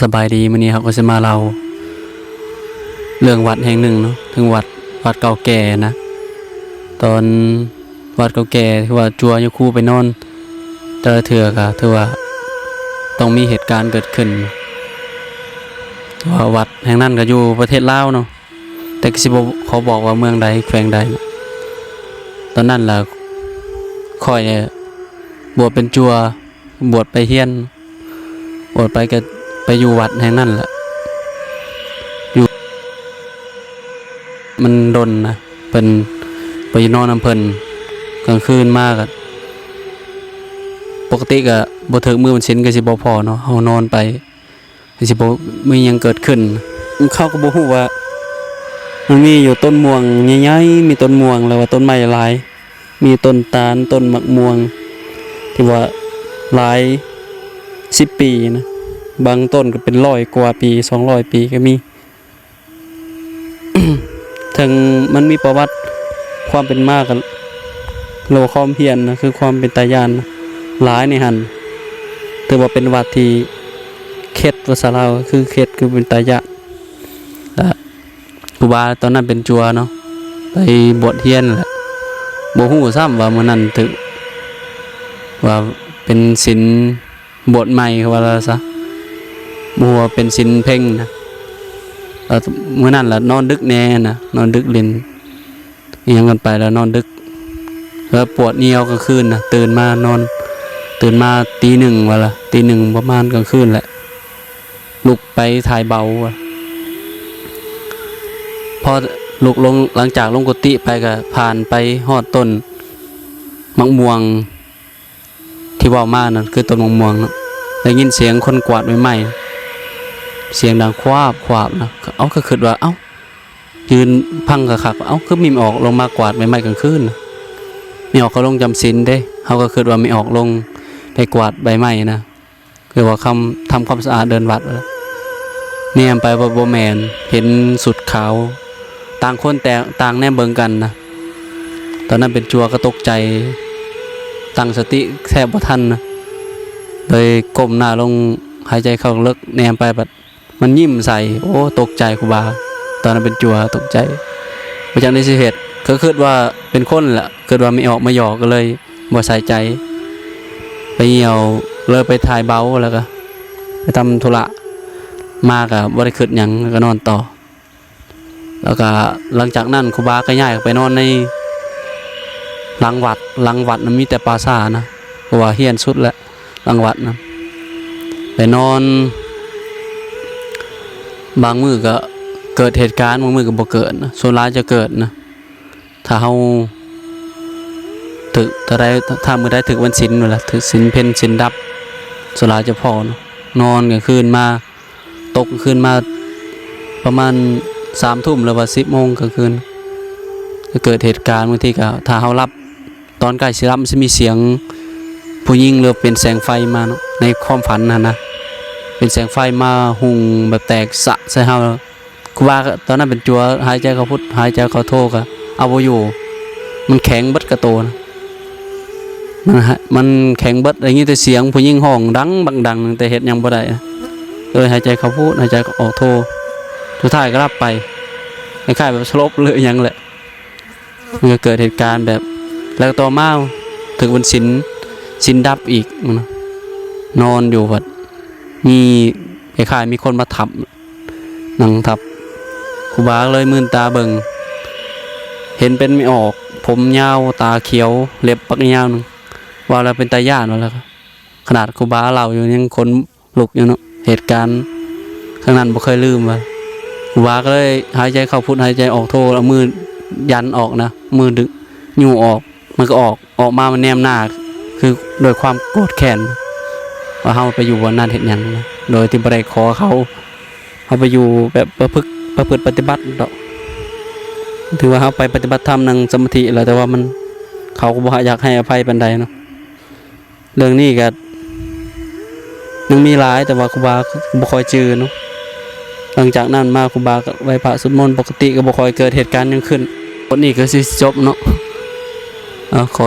สบายดีมื้อนี้ครับก็จะมาเล่าเรื่องวัดแห่งหนึ่งเนาะถึงวัดเก่าแก่นะตอนวัดเก่าแก่ที่ว่าจัวอยู่คู่ไปนอนแต่ละเถื่อก็ถือว่าต้องมีเหตุการณ์เกิดขึ้นว่าวัดแห่งนั้นก็อยู่ประเทศลาวเนาะแต่ก็สิบ่เขาบอกว่าเมืองใดแขวงใดนะตอนนั้นล่ะค่อยบวชเป็นจัวบวชไปเฮียนบวชไปก็ไปอยู่วัดแห่งนั้นแหละอยู่มันดนนะเป็นไปนอนน้ำเพลินกลางคืนมากอะปกติก็บ่ถึงมือมันชินก็สิบ่พอเนาะเฮานอนไปสิบ่มีหยังเกิดขึ้นเขาก็บ่ฮู้ว่ามันมีอยู่ต้นม่วงใหญ่ๆมีต้นม่วงแล้วว่าต้นไม้หลายมีต้นตาลต้นมะม่วงที่ว่าหลาย10 ปีนะบางต้นก็เป็น100 กว่าปี200 ปีก็มี ถึงมันมีประวัติความเป็นมากกับโลความเพียรนะคือความเป็นตายานนะหลายในหันถือว่าเป็นวัดที่เขตภาษาลาวคือเขตคือเป็นตายานและครูบาตอนนั้นเป็นจัวเนาะไปบวชเฮียนแหละบ่ฮู้ซ้ำว่ามื้อนั้นถึงว่าเป็นศีลบวชใหม่คือว่าซะบัวเป็นสินเพ่งนะเมื่อนั้นล่ะนอนดึกแน่นะนอนดึกเล่นยังกันไปแล้วนอนดึกแล้วปวดเนียวกลางคืนนะตื่นมานอนตื่นมาตีหนึ่งวะล่ะตีหนึ่งประมาณกลางคืนแหละลุกไปถ่ายเบาพอลุกลงหลังจากลงกุฏิไปก็ผ่านไปฮอดต้นมะม่วงที่ว่ามานั่นคือต้นมะม่วงเนาะได้ยินเสียงคนกวาดใหม่เสียงดังควาบนะเอาก็คิดว่าเอ้ายืนพังคักๆเอ้าคือมีออกลงมากวาดใบไม้กลางคืนมีออกเขาลงจำศีลเด้เขาก็คิดว่ามีออกลงไปกวาดใบไม้นะคือว่าทำความสะอาดเดินวัดเนี่ยไปบ่แม่นเห็นสุดขาวต่างคนแต่ต่างแนมเบิ่งกันนะตอนนั้นเป็นจัวก็ตกใจตั้งสติแทบบ่ทันนะเลยก้มหน้าลงหายใจเข้าลึกแนมไปแบบมันยิ้มใส่โอ้ตกใจครูบาตอนนั้นเป็นจัวตกใจไปจากในสิเหตุก็คิดว่าเป็นคนแหละคิดว่าไม่ออกมาหยอกก็เลยบ่ใส่ใจไปเหี่ยวเลยไปถ่ายเบาแล้วก็ไปทำธุระมากอะบ่ได้คิดหยังก็นอนต่อแล้วก็หลังจากนั้นครูบาก็ย้ายไปนอนในหลังวัดนั้นมีแต่ปราสาทนะเพราะว่าเฮียนสุดแล้วหลังวัดนะไปนอนบางมือก็เกิดเหตุการณ์บางมือก็บ่เกิดนะส่วนร้ายจะเกิดนะถ้าเฮาถึกถ้ามือได้ถึกวันศีลนั่นแหละถึกศีลเพ็ญศีลดับส่วนร้ายจะพอเนาะนอนกลางคืนมาตกกลางคืนมาประมาณ3 ทุ่มหรือว่า10 โมงกลางคืนก็เกิดเหตุการณ์บางทีก็ถ้าเฮารับตอนใกล้สิรับมันจะมีเสียงผู้หญิงหรือเป็นแสงไฟมาเนาะในความฝันนะเป็นแสงไฟมาหุ่งแบบแตกสะใส่เฮาครูบาตอนนั้นเป็นจัวหายใจเขาพุทหายใจเขาโทก็เอาบ่อยู่มันแข็งเบิดกระโตนะมันแข็งเบิดอย่างนี้แต่เสียงผู้หญิงห้องดังบักดังแต่เฮ็ดหยังบ่ได้เลยหายใจเขาพุทหายใจออกโทสุดท้ายก็รับไปคล้ายๆแบบสลบเลยหยังแหละมันก็เกิดเหตุการณ์แบบแล้วต่อมาถึงวันศีลดับอีกนอนอยู่แบบมีคล้ายๆมีคนมาทับนั่งทับครูบาเลยมื่นตาเบิ่งเห็นเป็นไม่ออกผมยาวตาเขียวเล็บปักยาวนึงว่าแล้วเป็นตาย่านว่าแล้วขนาดครูบาเล่าอยู่ยังคนลุกอยู่เนาะเหตุการณ์ข้างนั้นบ่เคยลืมว่าครูบาก็เลยหายใจเข้าพุทหายใจออกโทเอามือยันออกนะมือดึงยู่ออกมันก็ออกมามันแนมหน้าคือโดยความโกรธแค้นว่าเฮาไปอยู่วันนั้นเห็นอย่างนะโดยที่บ่ได้ขอเขาไปอยู่แบบประพฤติปฏิบัติดอกถือว่าเฮาไปปฏิบัติธรรมนั่งสมาธิแล้วแต่ว่ามันเขาก็บ่อยากให้อภัยปานใดเนาะเรื่องนี้ก็ยังมีหลายแต่ว่าครูบาบ่ค่อยจื้อเนาะหลังจากนั้นมาครูบาก็ไหว้พระสวดมนต์ปกติก็บ่ค่อยเกิดเหตุการณ์ยังขึ้นวันนี้ก็สิจบเนาะขอ